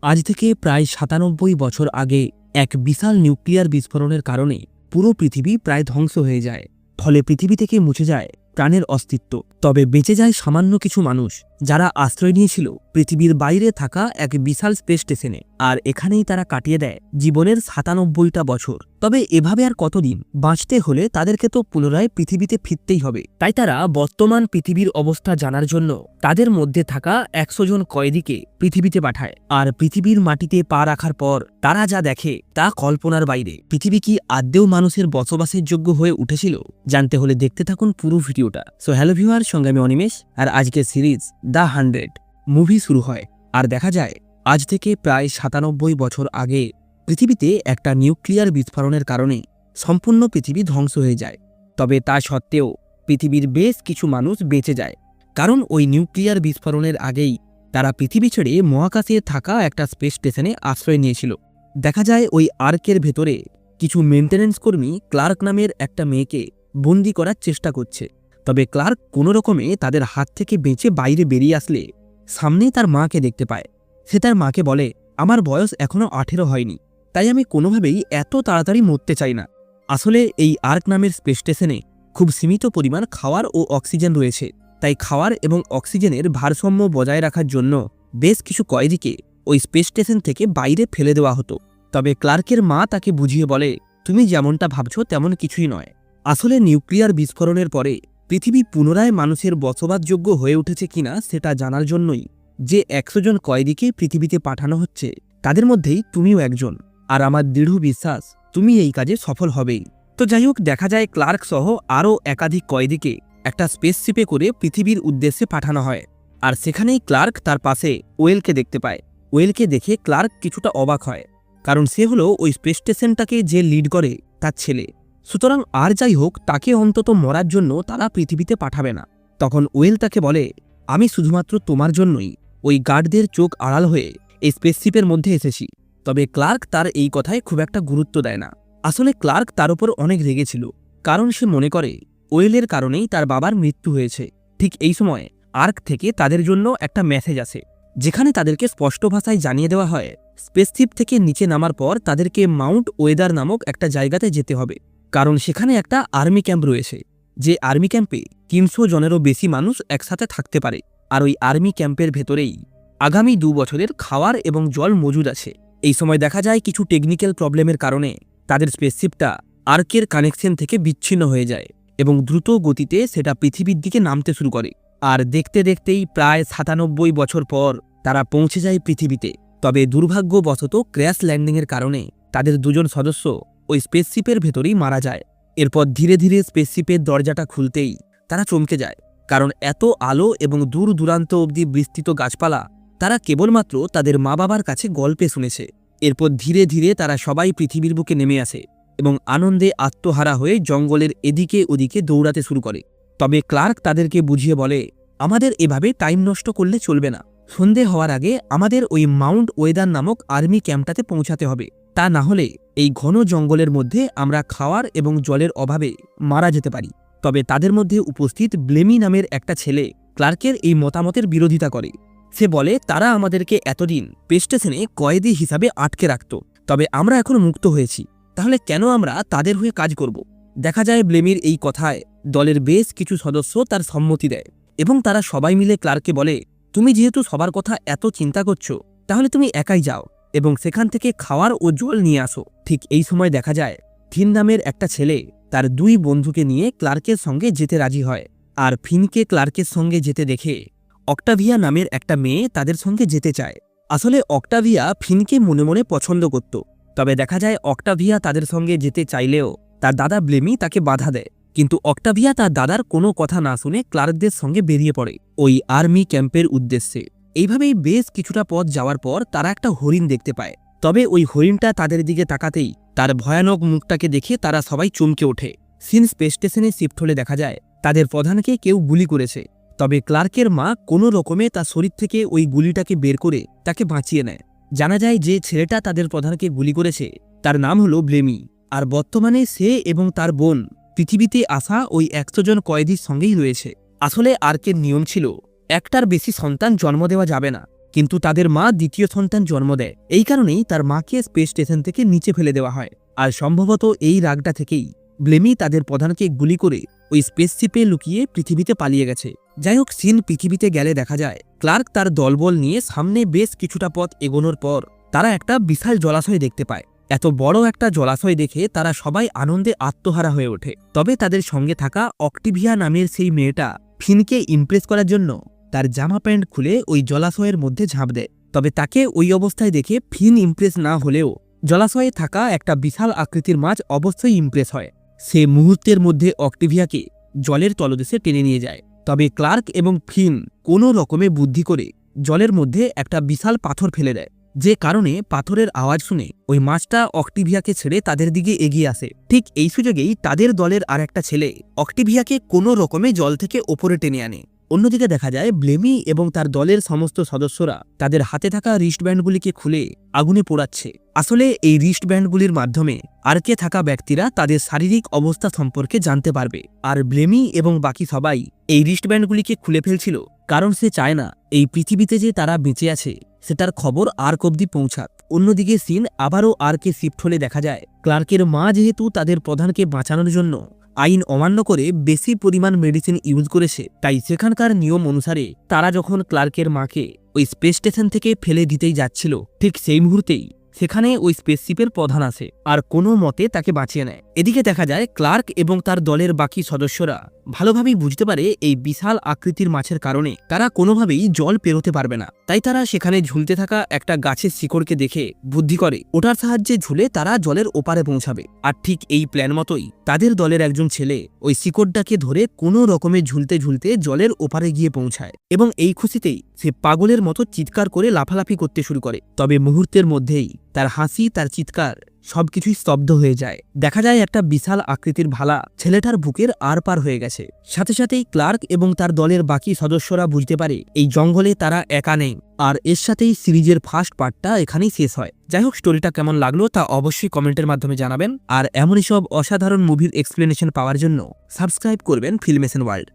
আজ থেকে প্রায় ৯৭ বছর আগে এক বিশাল নিউক্লিয়ার বিস্ফোরণের কারণে পুরো পৃথিবী প্রায় ধ্বংস হয়ে যায়। ফলে পৃথিবী থেকে মুছে যায় প্রাণের অস্তিত্ব। তবে বেঁচে যায় সামান্য কিছু মানুষ, যারা আশ্রয় নিয়েছিল পৃথিবীর বাইরে থাকা এক বিশাল স্পেস স্টেশনে। আর এখানেই তারা কাটিয়ে দেয় জীবনের ৯৭টা বছর। তবে এভাবে আর কতদিন? বাঁচতে হলে তাদেরকে তো পুনরায় পৃথিবীতে ফিরতেই হবে। তাই তারা বর্তমান পৃথিবীর অবস্থা জানার জন্য তাদের মধ্যে থাকা ১০০ জন কয়েদিকে পৃথিবীতে পাঠায়। আর পৃথিবীর মাটিতে পা রাখার পর তারা যা দেখে তা কল্পনার বাইরে। পৃথিবী কি আদৌ মানুষের বসবাসের যোগ্য হয়ে উঠেছিল? জানতে হলে দেখতে থাকুন পুরো ভিডিওটা। সো হ্যালো ভিউয়ার, সঙ্গে আমি অনিমেষ। আর আজকের সিরিজ দ্য 100 মুভি শুরু হয়। আর দেখা যায় আজ থেকে প্রায় ৯৭ বছর আগে পৃথিবীতে একটা নিউক্লিয়ার বিস্ফোরণের কারণে সম্পূর্ণ পৃথিবী ধ্বংস হয়ে যায়। তবে তা সত্ত্বেও পৃথিবীর বেশ কিছু মানুষ বেঁচে যায়, কারণ ওই নিউক্লিয়ার বিস্ফোরণের আগেই তারা পৃথিবী ছেড়ে মহাকাশে থাকা একটা স্পেস স্টেশনে আশ্রয় নিয়েছিল। দেখা যায় ওই আর্কের ভেতরে কিছু মেনটেন্যান্স কর্মী ক্লার্ক নামের একটা মেয়েকে বন্দি করার চেষ্টা করছে। তবে ক্লার্ক কোনো রকমে তাদের হাত থেকে বেঁচে বাইরে বেরিয়ে আসলে সামনেই তার মাকে দেখতে পায়। সে তার মাকে বলে, আমার বয়স এখনও ১৮ হয়নি, তাই আমি কোনোভাবেই এত তাড়াতাড়ি মরতে চাই না। আসলে এই আর্ক নামের স্পেস স্টেশনে খুব সীমিত পরিমাণ খাওয়ার ও অক্সিজেন রয়েছে, তাই খাওয়ার এবং অক্সিজেনের ভারসাম্য বজায় রাখার জন্য বেশ কিছু কয়েদিকে ওই স্পেস স্টেশন থেকে বাইরে ফেলে দেওয়া হতো। তবে ক্লার্কের মা তাকে বুঝিয়ে বলে, তুমি যেমনটা ভাবছো তেমন কিছুই নয়। আসলে নিউক্লিয়ার বিস্ফোরণের পরে পৃথিবী পুনরায় মানুষের বসবাসযোগ্য হয়ে উঠেছে কিনা সেটা জানার জন্যই যে ১০০ জন কয়েদিকে পৃথিবীতে পাঠানো হচ্ছে, তাদের মধ্যেই তুমিও একজন। আর আমার দৃঢ় বিশ্বাস তুমি এই কাজে সফল হবেই। তো যাই হোক, দেখা যায় ক্লার্ক সহ আরও একাধিক কয়েদিকে একটা স্পেসশিপে করে পৃথিবীর উদ্দেশ্যে পাঠানো হয়। আর সেখানেই ক্লার্ক তার পাশে ওয়েলকে দেখতে পায়। ওয়েলকে দেখে ক্লার্ক কিছুটা অবাক হয়, কারণ সে হলো ওই স্পেস স্টেশনটাকে যে লিড করে তার ছেলে। সুতরাং আর যাই হোক, তাকে অন্তত মরার জন্য তারা পৃথিবীতে পাঠাবে না। তখন ওয়েল তাকে বলে, আমি শুধুমাত্র তোমার জন্যই ওই গার্ডদের চোখ আড়াল হয়ে এই স্পেসশিপের মধ্যে এসেছি। তবে ক্লার্ক তার এই কথায় খুব একটা গুরুত্ব দেয় না। আসলে ক্লার্ক তার উপর অনেক রেগেছিল, কারণ সে মনে করে ওয়েলের কারণেই তার বাবার মৃত্যু হয়েছে। ঠিক এই সময় আর্ক থেকে তাদের জন্য একটা মেসেজ আসে, যেখানে তাদেরকে স্পষ্ট ভাষায় জানিয়ে দেওয়া হয় স্পেসশিপ থেকে নিচে নামার পর তাদেরকে মাউন্ট ওয়েদার নামক একটা জায়গাতে যেতে হবে, কারণ সেখানে একটা আর্মি ক্যাম্প রয়েছে। যে আর্মি ক্যাম্পে ৩০০ জনেরও বেশি মানুষ একসাথে থাকতে পারে। আর ওই আর্মি ক্যাম্পের ভেতরেই আগামী ২ বছরের খাওয়ার এবং জল মজুদ আছে। এই সময় দেখা যায় কিছু টেকনিক্যাল প্রবলেমের কারণে তাদের স্পেসশিপটা আর্কের কানেকশন থেকে বিচ্ছিন্ন হয়ে যায় এবং দ্রুত গতিতে সেটা পৃথিবীর দিকে নামতে শুরু করে। আর দেখতে দেখতেই প্রায় ৯৭ বছর পর তারা পৌঁছে যায় পৃথিবীতে। তবে দুর্ভাগ্যবশত ক্র্যাশ ল্যান্ডিংয়ের কারণে তাদের ২ জন সদস্য ওই স্পেসশিপের ভেতরেই মারা যায়। এরপর ধীরে ধীরে স্পেসশিপের দরজাটা খুলতেই তারা চমকে যায়, কারণ এত আলো এবং দূর দূরান্ত অবধি বিস্তৃত গাছপালা তারা কেবলমাত্র তাদের মা বাবার কাছে গল্পে শুনেছে। এরপর ধীরে ধীরে তারা সবাই পৃথিবীর বুকে নেমে আসে এবং আনন্দে আত্মহারা হয়ে জঙ্গলের এদিকে ওদিকে দৌড়াতে শুরু করে। তবে ক্লার্ক তাদেরকে বুঝিয়ে বলে, আমাদের এভাবে টাইম নষ্ট করলে চলবে না। সন্ধে হওয়ার আগে আমাদের ওই মাউন্ট ওয়েদার নামক আর্মি ক্যাম্পটাতে পৌঁছাতে হবে। তা না হলে এই ঘন জঙ্গলের মধ্যে আমরা খাওয়ার এবং জলের অভাবে মারা যেতে পারি। তবে তাদের মধ্যে উপস্থিত ব্লেমি নামের একটা ছেলে ক্লার্কের এই মতামতের বিরোধিতা করে। সে বলে, তারা আমাদেরকে এতদিন স্পেস স্টেশনে কয়েদি হিসাবে আটকে রাখত, তবে আমরা এখন মুক্ত হয়েছি, তাহলে কেন আমরা তাদের হয়ে কাজ করব? দেখা যায় ব্লেমির এই কথায় দলের বেশ কিছু সদস্য তার সম্মতি দেয় এবং তারা সবাই মিলে ক্লার্ককে বলে, তুমি যেহেতু সবার কথা এত চিন্তা করছো, তাহলে তুমি একাই যাও এবং সেখান থেকে খাওয়ার ও জল নিয়ে আসো। ঠিক এই সময় দেখা যায় ফিন নামের একটা ছেলে তার ২ বন্ধুকে নিয়ে ক্লার্কের সঙ্গে যেতে রাজি হয়। আর ফিনকে ক্লার্কের সঙ্গে যেতে দেখে অক্টাভিয়া নামের একটা মেয়ে তাদের সঙ্গে যেতে চায়। আসলে অক্টাভিয়া ফিনকে মনে মনে পছন্দ করত। তবে দেখা যায় অক্টাভিয়া তাদের সঙ্গে যেতে চাইলেও তার দাদা ব্লেমি তাকে বাধা দেয়। কিন্তু অক্টাভিয়া তার দাদার কোনো কথা না শুনে ক্লার্কদের সঙ্গে বেরিয়ে পড়ে ওই আর্মি ক্যাম্পের উদ্দেশ্যে। এইভাবেই বেশ কিছুটা পথ যাওয়ার পর তারা একটা হরিণ দেখতে পায়। তবে ওই হরিণটা তাদের দিকে তাকাতেই তার ভয়ানক মুখটাকে দেখে তারা সবাই চমকে ওঠে। সিন স্পেস স্টেশনে শিফট হলে দেখা যায় তাদের প্রধানকে কেউ গুলি করেছে। তবে ক্লার্কের মা কোনো রকমে তার শরীর থেকে ওই গুলিটাকে বের করে তাকে বাঁচিয়ে নেয়। জানা যায় যে ছেলেটা তাদের প্রধানকে গুলি করেছে তার নাম হলো ব্লেমি। আর বর্তমানে সে এবং তার বোন পৃথিবীতে আসা ওই ১০০ জন কয়েদির সঙ্গেই রয়েছে। আসলে আর্কের নিয়ম ছিল একটার বেশি সন্তান জন্ম দেওয়া যাবে না, কিন্তু তাদের মা দ্বিতীয় সন্তান জন্ম দেয়। এই কারণেই তার মাকে স্পেস স্টেশন থেকে নিচে ফেলে দেওয়া হয়। আর সম্ভবত এই রাগটা থেকেই ব্লেমি তাদের প্রধানকে গুলি করে ওই স্পেসশিপে লুকিয়ে পৃথিবীতে পালিয়ে গেছে। যাই হোক, সিন পৃথিবীতে গেলে দেখা যায় ক্লার্ক তার দলবল নিয়ে সামনে বেশ কিছুটা পথ এগোনোর পর তারা একটা বিশাল জলাশয় দেখতে পায়। এত বড় একটা জলাশয় দেখে তারা সবাই আনন্দে আত্মহারা হয়ে ওঠে। তবে তাদের সঙ্গে থাকা অক্টিভিয়া নামের সেই মেয়েটা ফিনকে ইমপ্রেস করার জন্য তার জামা প্যান্ট খুলে ওই জলাশয়ের মধ্যে ঝাঁপ দেয়। তবে তাকে ওই অবস্থায় দেখে ফিন ইমপ্রেস না হলেও জলাশয়ে থাকা একটা বিশাল আকৃতির মাছ অবশ্যই ইমপ্রেস হয়। সে মুহূর্তের মধ্যে অক্টিভিয়াকে জলের তলদেশে টেনে নিয়ে যায়। তবে ক্লার্ক এবং ফিন কোনো রকমে বুদ্ধি করে জলের মধ্যে একটা বিশাল পাথর ফেলে দেয়, যে কারণে পাথরের আওয়াজ শুনে ওই মাছটা অক্টিভিয়াকে ছেড়ে তাদের দিকে এগিয়ে আসে। ঠিক এই সুযোগেই তাদের দলের আর একটা ছেলে অক্টিভিয়াকে কোনো রকমে জল থেকে ওপরে টেনে আনে। অন্যদিকে দেখা যায় ব্লেমি এবং তার দলের সমস্ত সদস্যরা তাদের হাতে থাকা রিস্টব্যান্ডগুলিকে খুলে আগুনে পোড়াচ্ছে। আসলে এই রিস্টব্যান্ডগুলির মাধ্যমে আর্কে থাকা ব্যক্তিরা তাদের শারীরিক অবস্থা সম্পর্কে জানতে পারবে। আর ব্লেমি এবং বাকি সবাই এই রিস্টব্যান্ডগুলিকে খুলে ফেলছিল কারণ সে চায় না এই পৃথিবীতে যে তারা বেঁচে আছে সেটার খবর আর্ক অব্দি পৌঁছাক। অন্যদিকে সিন আবারও আর্কে শিফট হলে দেখা যায় ক্লার্কের মা যেহেতু তাদের প্রধানকে বাঁচানোর জন্য আইন অমান্য করে বেশি পরিমাণ মেডিসিন ইউজ করেছে, তাই সেখানকার নিয়ম অনুসারে তারা যখন ক্লার্কের মাকে ওই স্পেস স্টেশন থেকে ফেলে দিতেই যাচ্ছিল, ঠিক সেই মুহূর্তেই সেখানে ওই স্পেসশিপের প্রধান আসে আর কোনো মতে তাকে বাঁচিয়ে নেয়। এদিকে দেখা যায় ক্লার্ক এবং তার দলের বাকি সদস্যরা ভালোভাবেই বুঝতে পারে এই বিশাল আকৃতির মাছের কারণে তারা কোনোভাবেই জল পেরোতে পারবে না। তাই তারা সেখানে ঝুলতে থাকা একটা গাছের শিকড়কে দেখে বুদ্ধি করে ওটার সাহায্যে ঝুলে তারা জলের ওপারে পৌঁছাবে। আর ঠিক এই প্ল্যান মতোই তাদের দলের একজন ছেলে ওই শিকড়টাকে ধরে কোনো রকমে ঝুলতে ঝুলতে জলের ওপারে গিয়ে পৌঁছায় এবং এই খুশিতেই সে পাগলের মতো চিৎকার করে লাফালাফি করতে শুরু করে। তবে মুহূর্তের মধ্যেই তার হাসি, তার চিৎকার সবকিছুই স্তব্ধ হয়ে যায়। দেখা যায় একটা বিশাল আকৃতির ভালা ছেলেটার বুকের আর পার হয়ে গেছে। সাথে সাথেই ক্লার্ক এবং তার দলের বাকি সদস্যরা বুঝতে পারে এই জঙ্গলে তারা একা নেই। আর এর সাথেই সিরিজের ফার্স্ট পার্টটা এখানেই শেষ হয়। যাই হোক, স্টোরিটা কেমন লাগলো তা অবশ্যই কমেন্টের মাধ্যমে জানাবেন। আর এমনই সব অসাধারণ মুভির এক্সপ্লেনেশন পাওয়ার জন্য সাবস্ক্রাইব করবেন ফিল্মেশন ওয়ার্ল্ড।